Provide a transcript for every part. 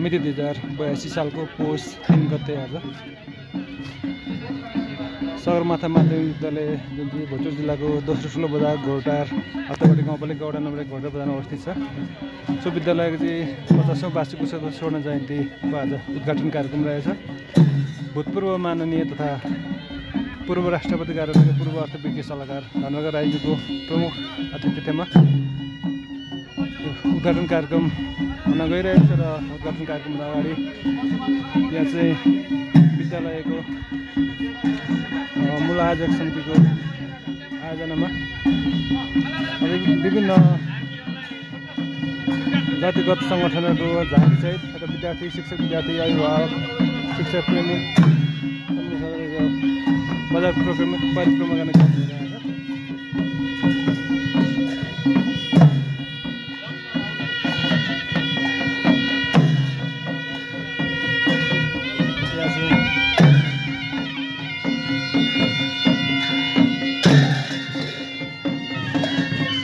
मिति 2082 सालको पौष 3 गते आज सगरमाथा माध्यमिक विद्यालय जुन चाहिँ भोजपुर जिल्लाको दोस्रो ठुलो बजार घोटार हत्तगढी गाउँपालिका वडा नम्बर 1 घोटार बजारमा अवस्थित छ। सो विद्यालयको चाहिँ 50औं वार्षिक उत्सव स्वर्ण जयन्तीको आज उद्घाटन कार्यक्रम रहेछ। भूतपूर्व माननीय तथा पूर्व राष्ट्रपति कार्यालयका पूर्व अर्थविज्ञ सल्लाहकार धनबहादुर राईजीको प्रमुख अतिथित्वमा उद्घाटन कार्यक्रम हुन गइरहेको छ र उद्घाटन कार्यक्रमभन्दा अगाडि यहाँ चाहिँ विद्यालयको मूल आयोजक समितिको आयोजनामा विभिन्न जातिगत सङ्गठनहरूको झाँकीसहित र विद्यार्थी शिक्षक विद्यार्थी अभिभावक शिक्षक प्रेमी बजार परिक्रमा गर्ने काम भइरहेको छ।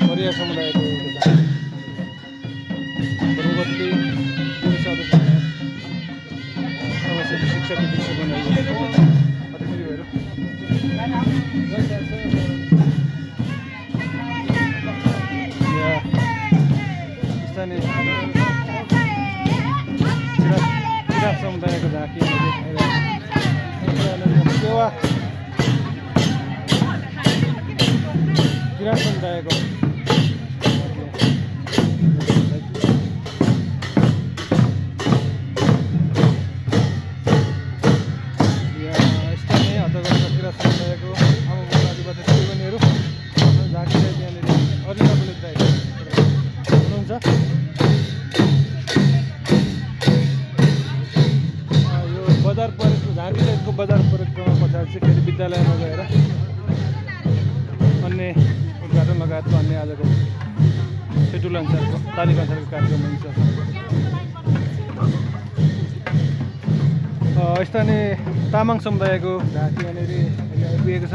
परिवार समुदायको पूर्ववर्ती शिक्षक स्थानीय किराँत समुदायको झाँकी किराँत समुदायको बजार परिक्रमा पछाडि चाहिँ फेरि विद्यालयमा गएर अन्य उद्घाटन लगायतको अन्य आजको सेड्युल अनुसारको तालिका अनुसारको कार्यक्रम हुन्छ। स्थानीय तामाङ समुदायको झाँकी यहाँनिर आइपुगेको छ।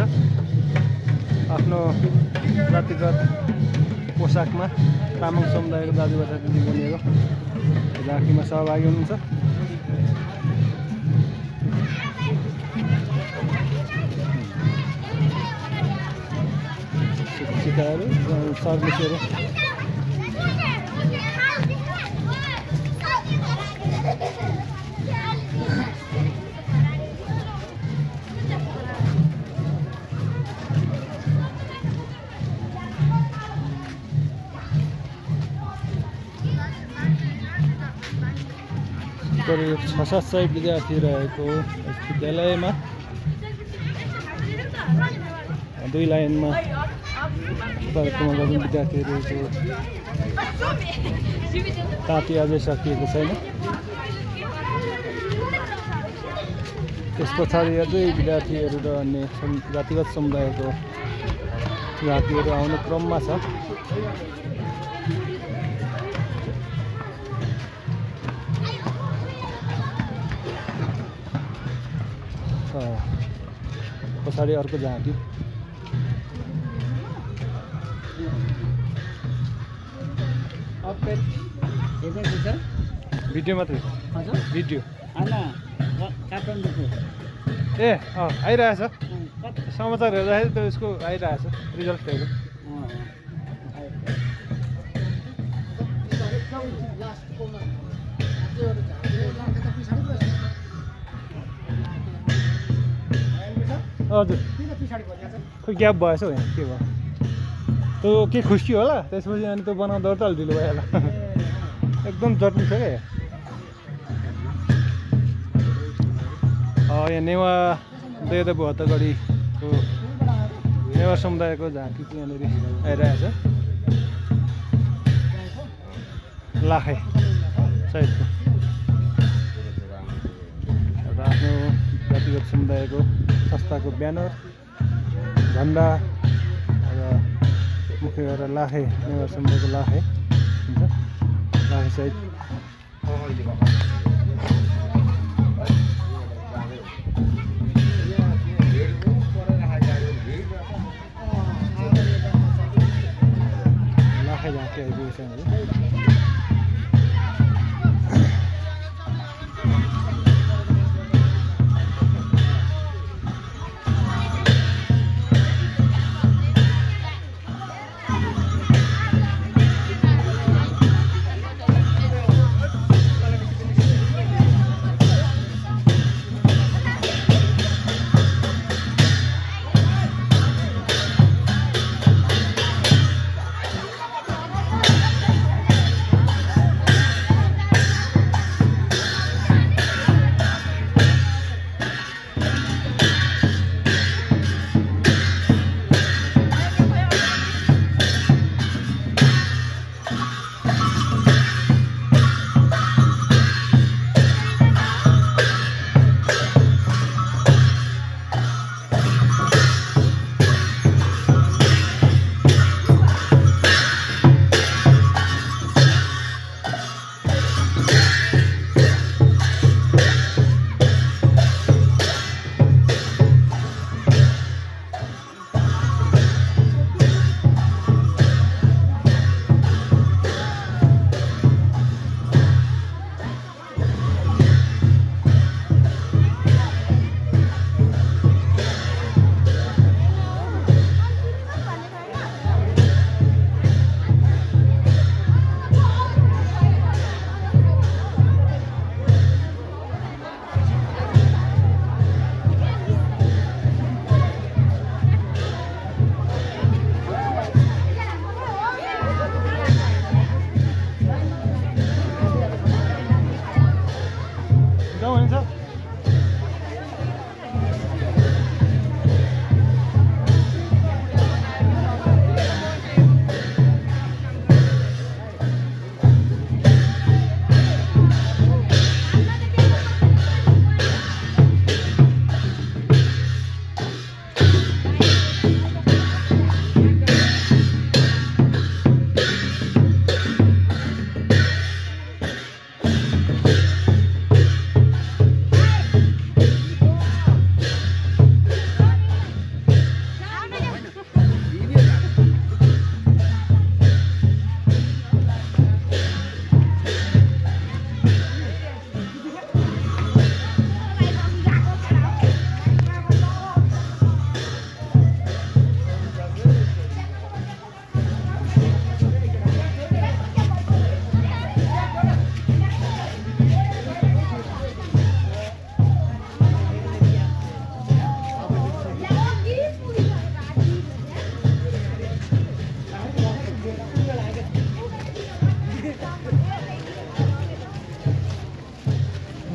आफ्नो जातिगत पोसाकमा तामाङ समुदायको दाजुभाइ दिदीबहिनीहरू झाँकीमा सहभागी हुनुहुन्छ। शिक्षिकाहरू सर्भिसहरू करिब 600-700 विद्यार्थी रहेको विद्यालयमा 2 लाइनमा परिक्रमा गर्ने विद्यार्थीहरूको ताती अझै सकिएको छैन। त्यस पछाडि अझै विद्यार्थीहरू र अन्य जातिगत समुदायको झाँकीहरू आउने क्रममा छ। पछाडि अर्को झाँकी भिडियो मात्रै भिडियो ए आइरहेछ समाचार हेर्दाखेरि त उसको आइरहेछ रिजल्टहरू। हजुर खोइ ग्याप भएछ हौ यहाँ के भयो त्यो के खुस्कियो होला त्यसपछि अनि त्यो बनाउँदा त अलि ढिलो भइहाल्यो एकदम जटिल छ क्या। यहाँ नेवा देवदेव हत्तगढीको नेवार समुदायको झाँकी चाहिँ यहाँनिर आइरहेछ लाखे सहितको एउटा आफ्नो जातिगत समुदायको संस्थाको ब्यानर झन्डा र मुख्य गरेर लाखे नेवार समुदायको लाखे हुन्छ लाखे सहित लाखे झाँकी आइपुगेको छ।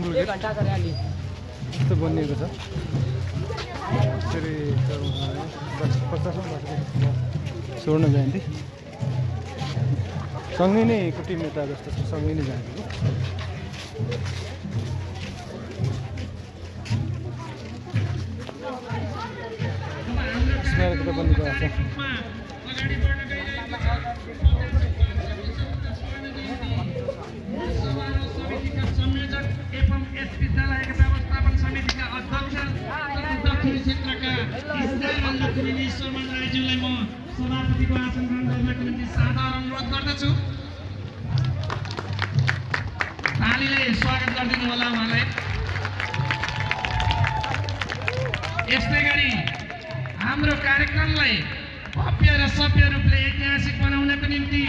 ठुलो गेट यस्तो बनिएको छ। यसरी स्वर्ण जयन्ती सँगै नै कुटी नेता जस्तो छ, सँगै नै जान्छ। स्मारक पनि गएको छ। सभापतिको आसन ग्रहण गर्नको निम्ति सादर अनुरोध गर्दछु। तालीले स्वागत गरिदिनु होला उहाँलाई। यस्तै गरी हाम्रो कार्यक्रमलाई भव्य र सभ्य रूपले ऐतिहासिक बनाउनको निम्ति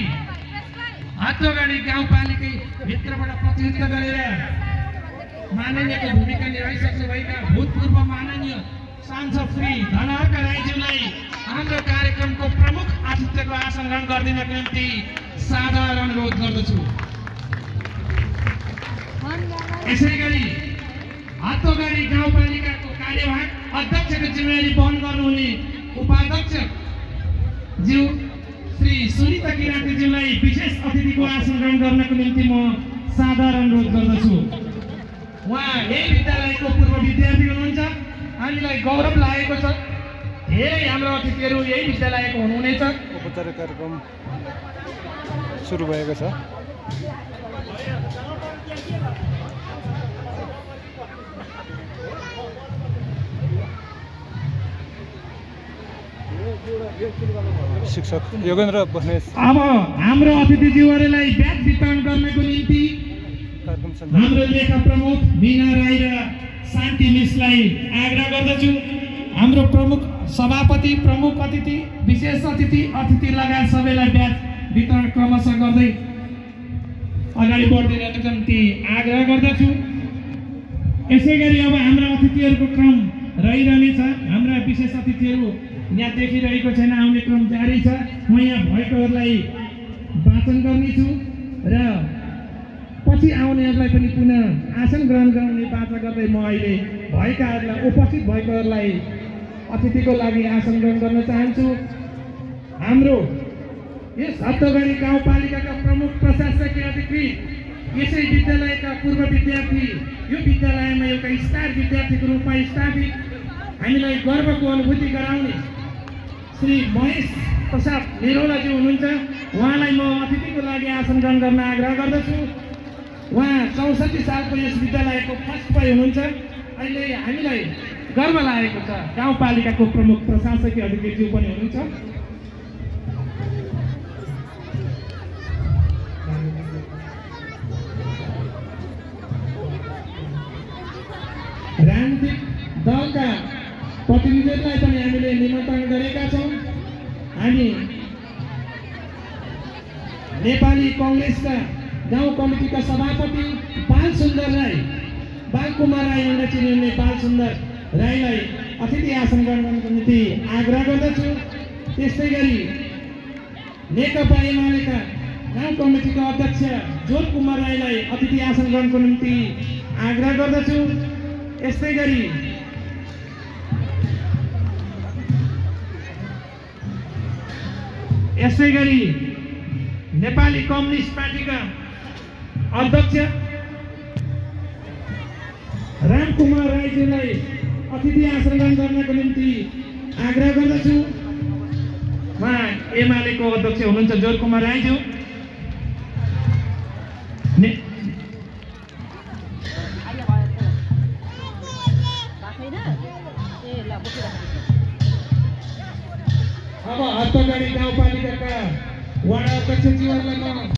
हत्तोगढी गाउँपालिका भित्रबाट प्रतिनिधित्व गरेर माननीयको भूमिका निभाइसक्नुभएका भूतपूर्व माननीय सांसद श्री धनहर्क राईज्यूलाई हाम्रो कार्यक्रमको प्रमुख आतिथ्यको आसन ग्रहण गरिदिनको निम्ति सादर अनुरोध गर्दछु। यसै गरी हत्तोगढी गाउँपालिकाको कार्यवाहक अध्यक्षको जिम्मेवारी वहन गर्नुहुने उपाध्यक्ष ज्यू श्री सुनिता किराँतीज्यूलाई विशेष अतिथिको आसन ग्रहण गर्नको निम्ति म सादर अनुरोध गर्दछु। उहाँ यही विद्यालयको पूर्व विद्यार्थी हुनुहुन्छ। हामीलाई गौरव लागेको छ, धेरै हाम्रो अतिथिहरू यही विद्यालयको हुनुहुनेछ। औपचारिक कार्यक्रम सुरु भएको छ। शिक्षक योगेन्द्र बस्नेत अब हाम्रो अतिथिज्यूहरूलाई ब्याज वितरण गर्नको निम्ति हाम्रो लेखा प्रमुख मीना राई र शान्ति मिसलाई आग्रह गर्दछु। हाम्रो प्रमुख सभापति, प्रमुख अतिथि, विशेष अतिथि, अतिथि लगायत सबैलाई ब्याज वितरण क्रमशः गर्दै अगाडि बढिदिनको निम्ति आग्रह गर्दछु। यसै गरी अब हाम्रा अतिथिहरूको क्रम रहिरहनेछ। हाम्रा विशेष अतिथिहरू यहाँ देखिरहेको छैन, आउने क्रम जारी छ। म यहाँ भएकोहरूलाई वाचन गर्नेछु र पछि आउनेहरूलाई पनि पुनः आसन ग्रहण गराउने बाचा गर्दै म अहिले भएकाहरूलाई, उपस्थित भएकोहरूलाई अतिथिको लागि आसन ग्रहण गर्न चाहन्छु। हाम्रो यस हत्तोगढी गाउँपालिकाका प्रमुख प्रशासकीय अधिकृत, यसै विद्यालयका पूर्व विद्यार्थी, यो विद्यालयमा एउटा स्टार विद्यार्थीको रूपमा स्थापित, हामीलाई गर्वको अनुभूति गराउने श्री महेश प्रसाद निरौलाजी हुनुहुन्छ। उहाँलाई म अतिथिको लागि आसन ग्रहण गर्न आग्रह गर्दछु। उहाँ 64 सालको यस विद्यालयको फर्स्ट बोय हुनुहुन्छ। अहिले हामीलाई गर्व लागेको छ, गाउँपालिकाको प्रमुख प्रशासकीय अधिकृतज्यू पनि हुनुहुन्छ। राजनीतिक दलका प्रतिनिधिहरूलाई पनि हामीले निमन्त्रण गरेका छौँ। हामी नेपाली कङ्ग्रेसका गाउँ कमिटीका सभापति बाल सुन्दर राई, बालकुमार राई भनेर चिनिने बाल सुन्दर राईलाई अतिथि आसन ग्रहण गर्नको निम्ति आग्रह गर्दछु। त्यस्तै गरी नेकपा एमालेका गाउँ कमिटीका अध्यक्ष जोर कुमार राईलाई अतिथि आसन ग्रहणको निम्ति आग्रह गर्दछु। यस्तै गरी नेपाली कम्युनिस्ट पार्टीका अध्यक्ष रामकुमार राईज्यूलाई अतिथि आसन ग्रहण गर्नको निम्ति आग्रह गर्दछु। उहाँ एमालेको अध्यक्ष हुनुहुन्छ जोर कुमार राईज्यू। अब हत्तोगढी गाउँपालिकाका वडा अध्यक्षज्यूहरूलाई म